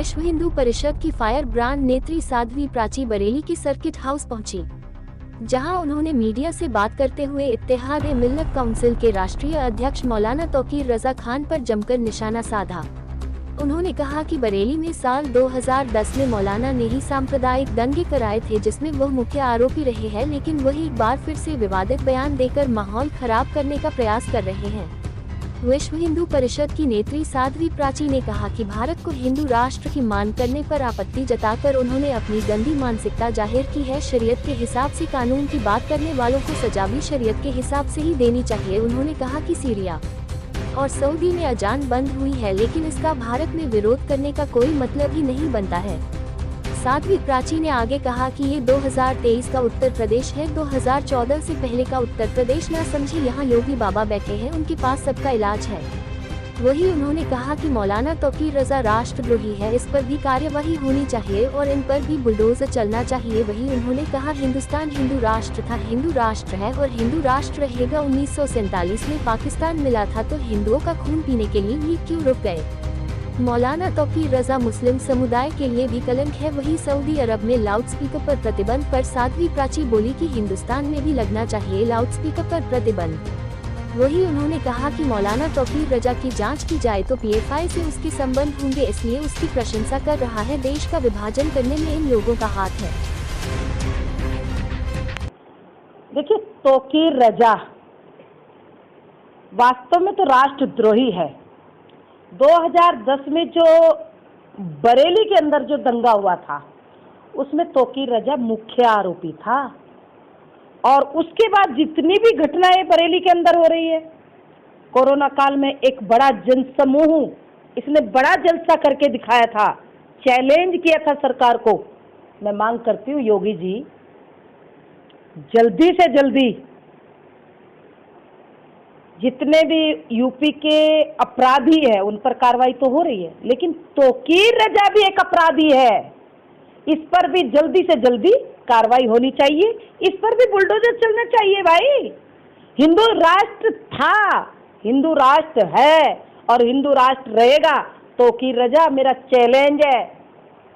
विश्व हिंदू परिषद की fire brand नेत्री साध्वी प्राची बरेली की सर्किट हाउस पहुंची, जहां उन्होंने मीडिया से बात करते हुए इत्तेहाद-ए-मिल्लत काउंसिल के राष्ट्रीय अध्यक्ष मौलाना तौकीर रजा खान पर जमकर निशाना साधा। उन्होंने कहा कि बरेली में साल 2010 में मौलाना ने ही सांप्रदायिक दंगे कराए थे, जिसमें वह मुख्य आरोपी रहे हैं, लेकिन वही एक बार फिर से विवादित बयान देकर माहौल खराब करने का प्रयास कर रहे हैं। विश्व हिंदू परिषद की नेत्री साध्वी प्राची ने कहा कि भारत को हिंदू राष्ट्र की मांग करने पर आपत्ति जताकर उन्होंने अपनी गंदी मानसिकता जाहिर की है। शरीयत के हिसाब से कानून की बात करने वालों को सजा भी शरीयत के हिसाब से ही देनी चाहिए। उन्होंने कहा कि सीरिया और सऊदी में अजान बंद हुई है, लेकिन इसका भारत में विरोध करने का कोई मतलब ही नहीं बनता है। साध्वी प्राची ने आगे कहा कि ये 2023 का उत्तर प्रदेश है, 2014 से पहले का उत्तर प्रदेश ना समझे। यहाँ योगी बाबा बैठे हैं, उनके पास सबका इलाज है। वही उन्होंने कहा कि मौलाना तौकीर रजा राष्ट्रद्रोही है, इस पर भी कार्यवाही होनी चाहिए और इन पर भी बुलडोजर चलना चाहिए। वही उन्होंने कहा हिंदुस्तान हिंदू राष्ट्र था, हिंदू राष्ट्र है और हिंदू राष्ट्र रहेगा। 1947 में पाकिस्तान मिला था तो हिंदुओं का खून पीने के लिए ये क्यों रुक गए? मौलाना तौकीर रजा मुस्लिम समुदाय के लिए भी कलंक है। वही सऊदी अरब में लाउडस्पीकर पर प्रतिबंध पर साध्वी प्राची बोली कि हिंदुस्तान में भी लगना चाहिए लाउडस्पीकर पर प्रतिबंध। वही उन्होंने कहा कि मौलाना तौकीर रजा की जांच की जाए तो पीएफआई से उसके संबंध होंगे, इसलिए उसकी प्रशंसा कर रहा है। देश का विभाजन करने में इन लोगों का हाथ है। देखिए, तौकीर रजा वास्तव में तो राष्ट्रद्रोही है। 2010 में जो बरेली के अंदर जो दंगा हुआ था उसमें तौकीर रजा मुख्य आरोपी था और उसके बाद जितनी भी घटनाएं बरेली के अंदर हो रही है, कोरोना काल में एक बड़ा जनसमूह इसने बड़ा जलसा करके दिखाया था, चैलेंज किया था सरकार को। मैं मांग करती हूँ योगी जी, जल्दी से जल्दी जितने भी यूपी के अपराधी है उन पर कार्रवाई तो हो रही है, लेकिन तौकीर रजा भी एक अपराधी है, इस पर भी जल्दी से जल्दी कार्रवाई होनी चाहिए। इस पर भी बुलडोजर चलना चाहिए। भाई, हिंदू राष्ट्र था, हिंदू राष्ट्र है और हिंदू राष्ट्र रहेगा। तौकीर रजा मेरा चैलेंज है,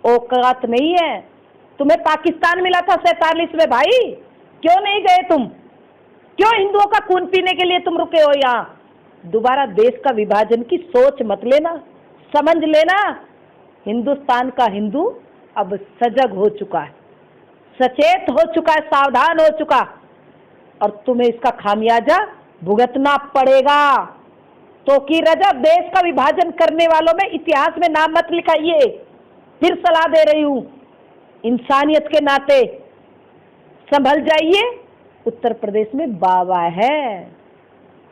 औकात नहीं है। तुम्हें पाकिस्तान मिला था 47 में, भाई क्यों नहीं गए तुम? क्यों हिंदुओं का खून पीने के लिए तुम रुके हो यहाँ? दोबारा देश का विभाजन की सोच मत लेना, समझ लेना। हिंदुस्तान का हिंदू अब सजग हो चुका है, सचेत हो चुका है, सावधान हो चुका और तुम्हें इसका खामियाजा भुगतना पड़ेगा। तौकीर रजा, देश का विभाजन करने वालों में इतिहास में नाम मत लिखाइए। फिर सलाह दे रही हूं, इंसानियत के नाते संभल जाइए। उत्तर प्रदेश में बाबा है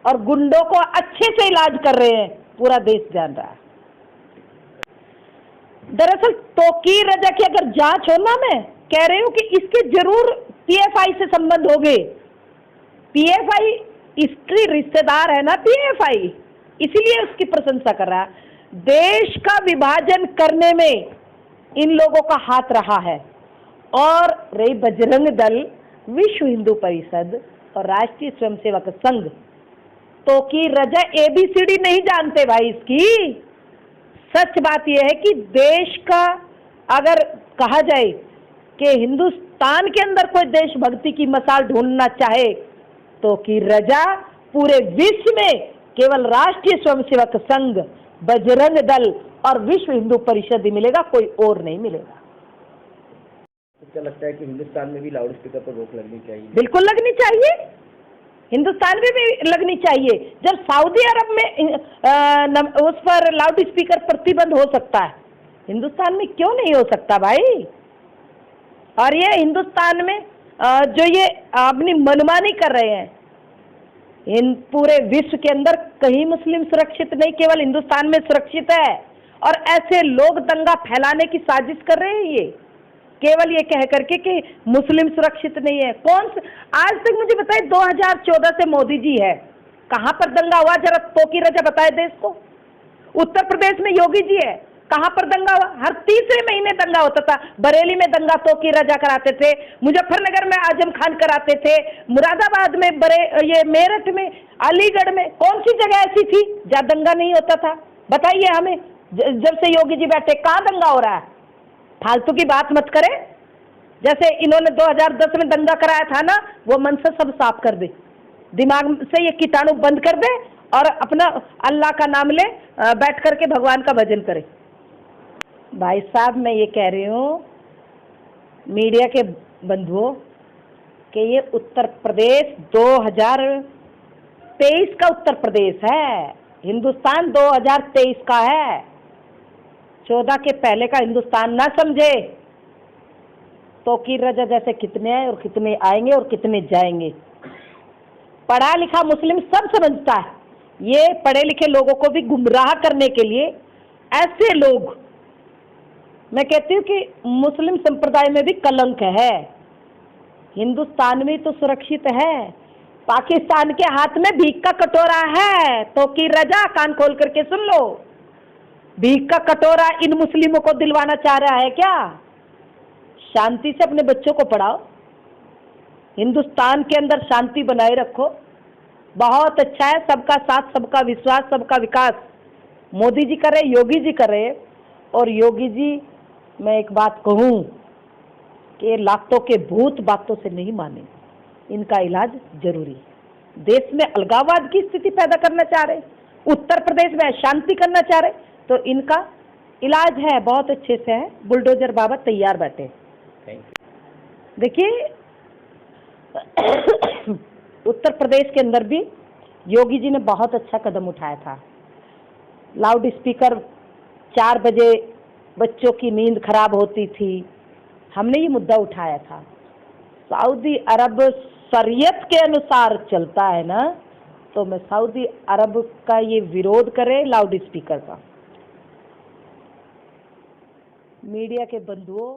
और गुंडों को अच्छे से इलाज कर रहे हैं, पूरा देश जान रहा है। दरअसल तौकीर रजा की अगर जांच हो ना, मैं कह रही हूं कि इसके जरूर पीएफआई से संबंध हो गए। पीएफआई इसकी रिश्तेदार है ना, पीएफआई, इसीलिए उसकी प्रशंसा कर रहा है। देश का विभाजन करने में इन लोगों का हाथ रहा है। और रही बजरंग दल, विश्व हिंदू परिषद और राष्ट्रीय स्वयंसेवक संघ, तौकीर रजा एबीसीडी नहीं जानते भाई इसकी। सच बात यह है कि देश का अगर कहा जाए कि हिंदुस्तान के अंदर कोई देशभक्ति की मिसाल ढूंढना चाहे, तौकीर रजा पूरे विश्व में केवल राष्ट्रीय स्वयंसेवक संघ, बजरंग दल और विश्व हिंदू परिषद ही मिलेगा, कोई और नहीं मिलेगा। क्या लगता है कि हिंदुस्तान में भी लाउड स्पीकर पर रोक लगनी चाहिए? बिल्कुल लगनी चाहिए, हिंदुस्तान में भी लगनी चाहिए। जब सऊदी अरब में उस पर लाउड स्पीकर प्रतिबंध हो सकता है, हिंदुस्तान में क्यों नहीं हो सकता भाई? और ये हिंदुस्तान में जो ये अपनी मनमानी कर रहे हैं, इन पूरे विश्व के अंदर कहीं मुस्लिम सुरक्षित नहीं, केवल हिंदुस्तान में सुरक्षित है। और ऐसे लोग दंगा फैलाने की साजिश कर रहे हैं, ये केवल ये कह करके कि मुस्लिम सुरक्षित नहीं है। कौन आज तक मुझे बताए 2014 से मोदी जी है, कहां पर दंगा हुआ? जरा तौकीर रजा बताए देश को। उत्तर प्रदेश में योगी जी है, कहां पर दंगा हुआ? हर तीसरे महीने दंगा होता था। बरेली में दंगा तौकीर रजा कराते थे, मुजफ्फरनगर में आजम खान कराते थे, मुरादाबाद में ये मेरठ में, अलीगढ़ में, कौन सी जगह ऐसी थी जहां दंगा नहीं होता था? बताइए हमें। जब से योगी जी बैठे कहाँ दंगा हो रहा है? फालतू की बात मत करे। जैसे इन्होंने 2010 में दंगा कराया था ना, वो मन से सब साफ कर दे, दिमाग से ये कीटाणु बंद कर दे और अपना अल्लाह का नाम ले, बैठ करके भगवान का भजन करे। भाई साहब, मैं ये कह रही हूँ मीडिया के बंधुओं कि ये उत्तर प्रदेश 2023 का उत्तर प्रदेश है, हिंदुस्तान 2023 का है। 14 के पहले का हिंदुस्तान ना समझे। तौकीर रजा जैसे कितने आए और कितने आएंगे और कितने जाएंगे। पढ़ा लिखा मुस्लिम सब समझता है। ये पढ़े लिखे लोगों को भी गुमराह करने के लिए ऐसे लोग, मैं कहती हूँ कि मुस्लिम संप्रदाय में भी कलंक है। हिंदुस्तान में तो सुरक्षित है, पाकिस्तान के हाथ में भीख का कटोरा है। तौकीर रजा, कान खोल करके सुन लो। भीख का कटोरा इन मुस्लिमों को दिलवाना चाह रहा है क्या? शांति से अपने बच्चों को पढ़ाओ, हिंदुस्तान के अंदर शांति बनाए रखो। बहुत अच्छा है, सबका साथ, सबका विश्वास, सबका विकास मोदी जी कर रहे, योगी जी कर रहे। और योगी जी, मैं एक बात कहूँ कि लातों के भूत बातों से नहीं माने, इनका इलाज जरूरी है। देश में अलगाववाद की स्थिति पैदा करना चाह रहे, उत्तर प्रदेश में अशांति करना चाह रहे, तो इनका इलाज है, बहुत अच्छे से है। बुलडोजर बाबा तैयार बैठे। देखिए उत्तर प्रदेश के अंदर भी योगी जी ने बहुत अच्छा कदम उठाया था। लाउड स्पीकर 4 बजे बच्चों की नींद खराब होती थी, हमने ये मुद्दा उठाया था। सऊदी अरब शरीयत के अनुसार चलता है ना, तो मैं सऊदी अरब का ये विरोध करे लाउड स्पीकर का। मीडिया के बंधुओं,